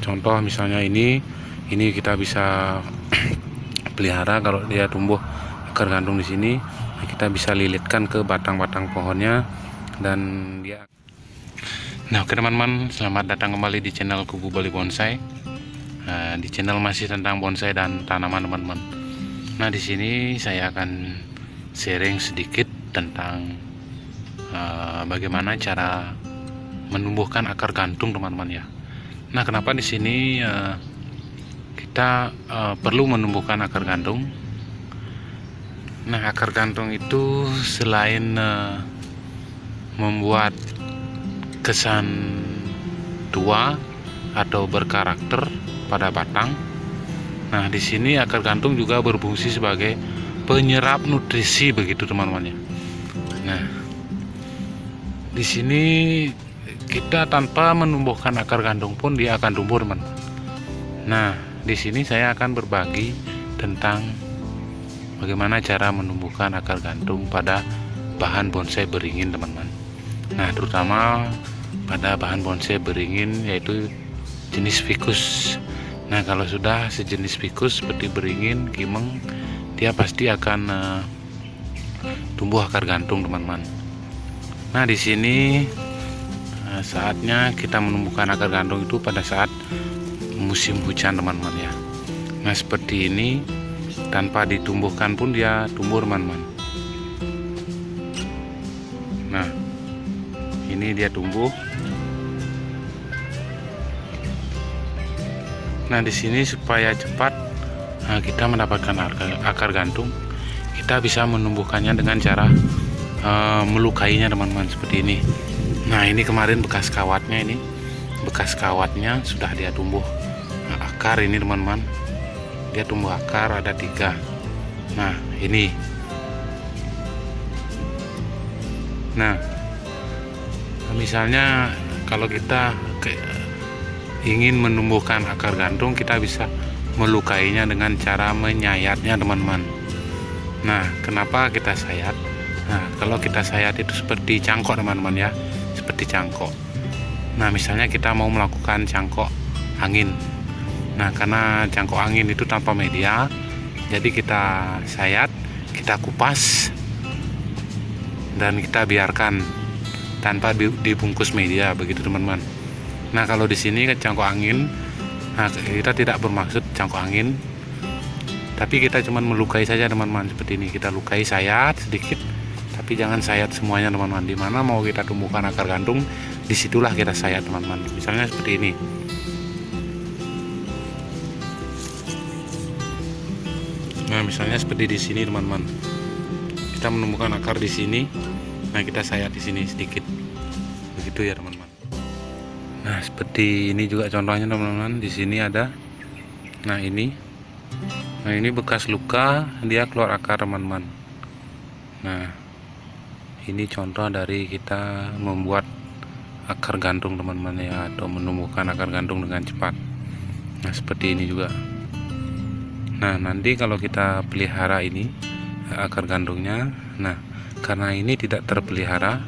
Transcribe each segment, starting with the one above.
contoh misalnya ini kita bisa pelihara. Kalau dia tumbuh akar gantung di sini, kita bisa lilitkan ke batang-batang pohonnya dan dia. Nah, oke teman-teman, selamat datang kembali di channel Kubu Bali Bonsai. Di channel masih tentang bonsai dan tanaman teman-teman. Nah, di sini saya akan sharing sedikit tentang bagaimana cara menumbuhkan akar gantung teman-teman ya. Nah, kenapa di sini kita perlu menumbuhkan akar gantung? Nah, akar gantung itu selain membuat kesan tua atau berkarakter pada batang, nah di sini akar gantung juga berfungsi sebagai penyerap nutrisi begitu teman-teman ya. Nah, di sini kita tanpa menumbuhkan akar gantung pun dia akan tumbuh teman. Nah, di sini saya akan berbagi tentang bagaimana cara menumbuhkan akar gantung pada bahan bonsai beringin teman-teman. Nah, terutama pada bahan bonsai beringin yaitu jenis ficus. Nah, kalau sudah sejenis ficus seperti beringin, kimeng, dia pasti akan tumbuh akar gantung teman-teman. Nah, di sini saatnya kita menumbuhkan akar gantung itu pada saat musim hujan teman-teman ya. Nah, seperti ini tanpa ditumbuhkan pun dia tumbuh teman-teman. Nah, ini dia tumbuh. Nah, di sini supaya cepat kita mendapatkan akar gantung, kita bisa menumbuhkannya dengan cara melukainya teman-teman seperti ini. Nah, ini kemarin bekas kawatnya, ini bekas kawatnya sudah dia tumbuh akar ini teman-teman. Dia tumbuh akar ada 3. Nah, ini. Nah, misalnya kalau kita ingin menumbuhkan akar gantung, kita bisa melukainya dengan cara menyayatnya teman-teman. Nah, kenapa kita sayat? Nah, kalau kita sayat itu seperti cangkok teman-teman ya, seperti cangkok. Nah, misalnya kita mau melakukan cangkok angin. Nah, karena cangkok angin itu tanpa media, jadi kita sayat, kita kupas, dan kita biarkan tanpa dibungkus media begitu teman-teman. Nah, kalau di sini cangkok angin, nah kita tidak bermaksud cangkok angin, tapi kita cuma melukai saja teman-teman seperti ini. Kita lukai, sayat sedikit, tapi jangan sayat semuanya teman-teman. Dimana mau kita tumbuhkan akar gantung, disitulah kita sayat teman-teman. Misalnya seperti ini. Nah, misalnya seperti di sini teman-teman. Kita menumbuhkan akar di sini. Nah, kita sayat di sini sedikit. Begitu ya teman-teman. Nah, seperti ini juga contohnya teman-teman. Di sini ada. Nah, ini. Nah, ini bekas luka, dia keluar akar teman-teman. Nah, ini contoh dari kita membuat akar gantung teman-teman ya, atau menumbuhkan akar gantung dengan cepat. Nah, seperti ini juga. Nah, nanti kalau kita pelihara ini akar gantungnya, nah karena ini tidak terpelihara,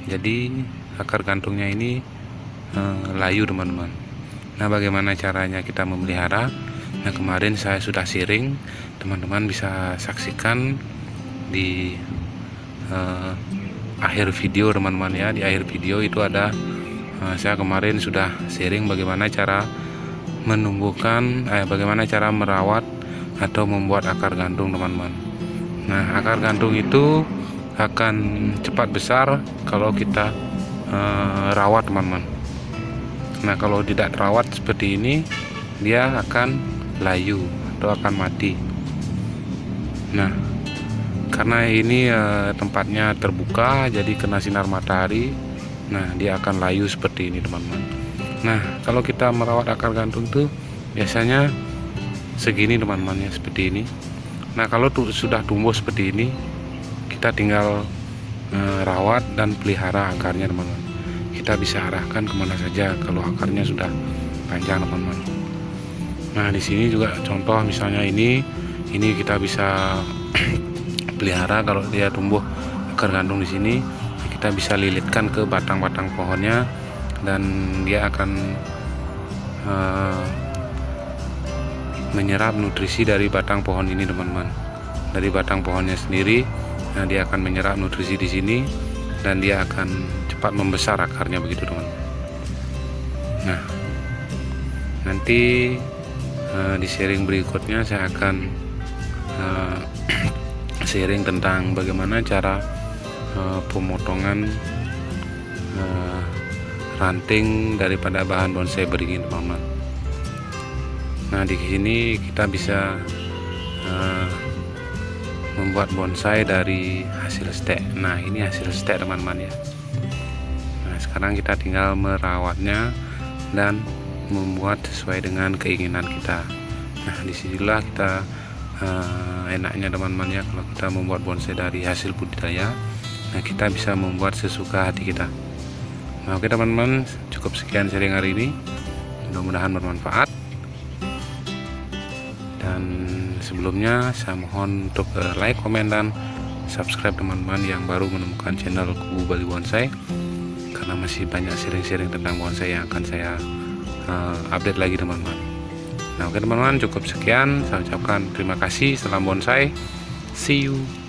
jadi akar gantungnya ini layu teman-teman. Nah, bagaimana caranya kita memelihara? Nah, kemarin saya sudah sharing, teman-teman bisa saksikan di akhir video teman-teman ya. Di akhir video itu ada saya kemarin sudah sharing bagaimana cara menumbuhkan, bagaimana cara merawat atau membuat akar gantung teman-teman. Nah, akar gantung itu akan cepat besar kalau kita rawat teman-teman. Nah, kalau tidak terawat seperti ini, dia akan layu atau akan mati. Nah, karena ini tempatnya terbuka, jadi kena sinar matahari, nah dia akan layu seperti ini teman-teman. Nah, kalau kita merawat akar gantung tuh biasanya segini teman-teman ya, seperti ini. Nah, kalau sudah tumbuh seperti ini, kita tinggal rawat dan pelihara akarnya teman-teman. Kita bisa arahkan kemana saja kalau akarnya sudah panjang teman-teman. Nah, di sini juga contoh misalnya ini kita bisa pelihara. Kalau dia tumbuh akar gantung di sini, kita bisa lilitkan ke batang-batang pohonnya dan dia akan menyerap nutrisi dari batang pohon ini, teman-teman. Dari batang pohonnya sendiri, nah dia akan menyerap nutrisi di sini dan dia akan cepat membesar akarnya, begitu teman-teman. Nah, nanti di sharing berikutnya saya akan sharing tentang bagaimana cara pemotongan ranting daripada bahan bonsai beringin, teman-teman. Nah, di sini kita bisa membuat bonsai dari hasil stek. Nah, ini hasil stek, teman-teman ya. Nah, sekarang kita tinggal merawatnya dan membuat sesuai dengan keinginan kita. Nah, disinilah kita enaknya, teman-teman ya, kalau kita membuat bonsai dari hasil budidaya. Nah, kita bisa membuat sesuka hati kita. Nah, oke teman-teman, cukup sekian sharing hari ini. Mudah-mudahan bermanfaat. Dan sebelumnya saya mohon untuk like, komen, dan subscribe teman-teman yang baru menemukan channel Kubu Bali Bonsai, karena masih banyak sharing-sharing tentang bonsai yang akan saya update lagi, teman-teman. Nah, oke teman-teman, cukup sekian. Saya ucapkan terima kasih. Salam bonsai. See you.